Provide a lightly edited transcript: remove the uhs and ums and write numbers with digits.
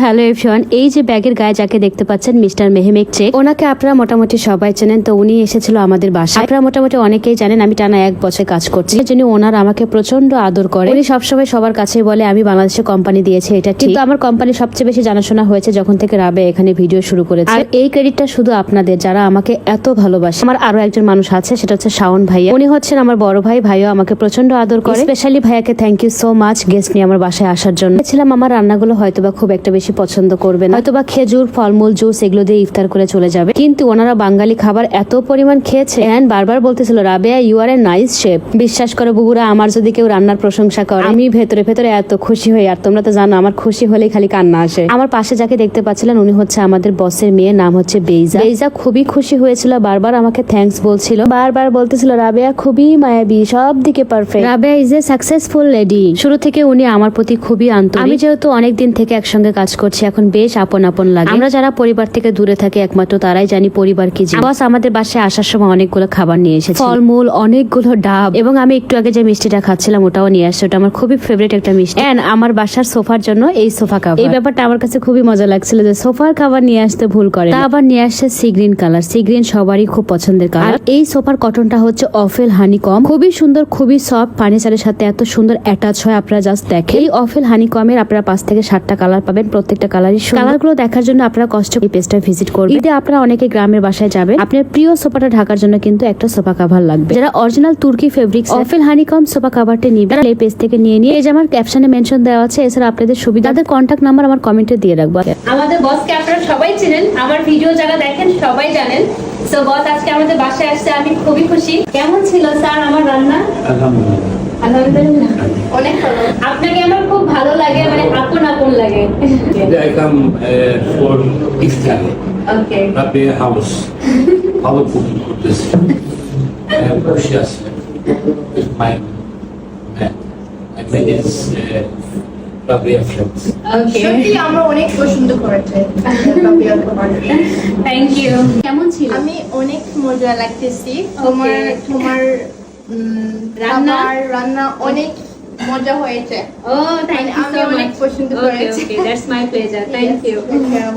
Hello everyone, এই যে ব্যাগের গায়ে যাকে দেখতে পাচ্ছেন মিস্টার মেহমেক চেক, ওনাকে আপনারা মোটামুটি সবাই চেনেন। তো উনি এসেছিল আমাদের বাসায়। আপনারা মোটামুটি অনেকেই জানেন আমি টানা 1 বছর কাজ করছি, যিনি ওনার আমাকে প্রচন্ড আদর করে। উনি সবসময় সবার কাছেই বলে আমি বাংলাদেশে কোম্পানি দিয়েছি, এটা ঠিক। কিন্তু আমার কোম্পানি সবচেয়ে বেশি জানাশোনা হয়েছে যখন থেকে রাবে এখানে ভিডিও শুরু করেছে। আর এই ক্রেডিটটা শুধু আপনাদের, যারা আমাকে এত ভালোবাসে। আমার আরো একজন মানুষ আছে, সেটা হচ্ছে শাওন ভাইয়া। উনি হচ্ছেন আমার বড় ভাই। ভাইও আমাকে প্রচন্ড আদর করে। স্পেশালি ভাইয়াকে thank you so much guest নিয়ে আমার বাসায় আসার জন্য। ছিলাম আমার রান্নাগুলো হয়তোবা খুব একটা বেশি পছন্দ করবে না, হয়তোবা খেজুর, ফলমূল, জুস এগুলো দিয়ে ইফতার করে চলে যাবে। কিন্তু ওনারা বাঙালি খাবার এত পরিমাণ খেয়েছে এন্ড বারবার বলতেছিল Rabeya you are a nice chef. বিশ্বাস করো বুবুরা, আমার যদি কেউ রান্নার প্রশংসা করে আমি ভেতরে ভেতরে এত খুশি হই। আর তোমরা তো জানো আমার খুশি হলেই খালি কান্না আসে। আমার পাশে যাকে দেখতে পাচ্ছিলেন উনি হচ্ছে আমাদের বসের মেয়ে, নাম হচ্ছে বেইজা। বেইজা খুবই খুশি হয়েছিল, বারবার আমাকে থ্যাঙ্কস বলছিল, বারবার বলতেছিল রাবেয়া খুবই মায়াবী, সব দিকে perfect, Rabeya is a successful lady. শুরু থেকে উনি আমার প্রতি খুবই আন্তরিক। আমি যেহেতু অনেকদিন থেকে একসঙ্গে কাজ করছি, এখন বেশ আপন আপন লাগে। আমরা যারা পরিবার থেকে দূরে থাকি একমাত্র তারাই জানি পরিবার কি জিনিস। বস আমাদের বাসায় আসার সময় অনেকগুলো খাবার নিয়ে এসেছে, ফলমূল, অনেকগুলো ডাব, এবং আমি একটু আগে যে মিষ্টিটা খাচ্ছিলাম ওটাও নিয়ে আসছে। ওটা আমার খুবই ফেভারিট একটা মিষ্টি। এন্ড আমার বাসার সোফার জন্য এই সোফা কাভার, এই ব্যাপারটা আমার কাছে খুবই মজা লাগছিল যে সোফার খাবার নিয়ে আসতে ভুল করে। তা আবার নিয়ে আসছে sea green colour. Sea green সবারই খুব পছন্দের কালার। এই সোফার কটনটা হচ্ছে অফেল হানিকম, খুবই সুন্দর, খুবই সফট, ফার্নিচারের সাথে এত সুন্দর অ্যাটাচ হয়। আপনারা জাস্ট দেখেন, এই অফেল হানিকমের আপনারা 5 থেকে 7টা কালার পাবেন, প্রত্যেকটা কালারই সুন্দর। কালারগুলো দেখার জন্য আপনারা কষ্ট এই পেজটা ভিজিট করবেন। ঈদে আপনারা অনেকে গ্রামের বাসায় যাবেন, আপনার প্রিয় সোফাটা ঢাকার জন্য কিন্তু একটা সোফা কাভার লাগবে। যারা অরিজিনাল তুর্কি ফেব্রিক্স অফেল হানিকম সোফা কাভারটা নিবেন এই পেজ থেকে নিয়ে এই যে আমার ক্যাপশনে মেনশন দেওয়া আছে। এছাড়া আপনাদের সুবিধা, তাদের কন্ট্যাক্ট নাম্বার আমার কমেন্টে দিয়ে রাখবো। আমাদের বসকে আপনারা সবাই চিনেন, আমার ভিডিও যারা দেখেন সবাই জানেন। সো বস আজকে আমাদের বাসায় আসছে, আমি খুবই খুশি। কেমন ছিল স্যার আমার রান্না? আলহামদুলিল্লাহ অনেক ভালো। আপনাকে আমার খুব ভালো লাগে, মানে আপন আপন লাগে। I come for iftar. Okay Rabia house. How cooking for this? Precious. With my friends, Rabia friends. ওকে সত্যি আমরা অনেক পছন্দ করেছি রাবিয়ার খাবার। Thank you. কেমন ছিল? আমি অনেক মজা লাগতেছি। তোমার রান্না অনেক মজা হয়েছে। ও থ্যাংক ইউ আমি সো অনেক মাচ। পছন্দ ওকে করেছি। Okay that's my pleasure. Thank you. Thank you.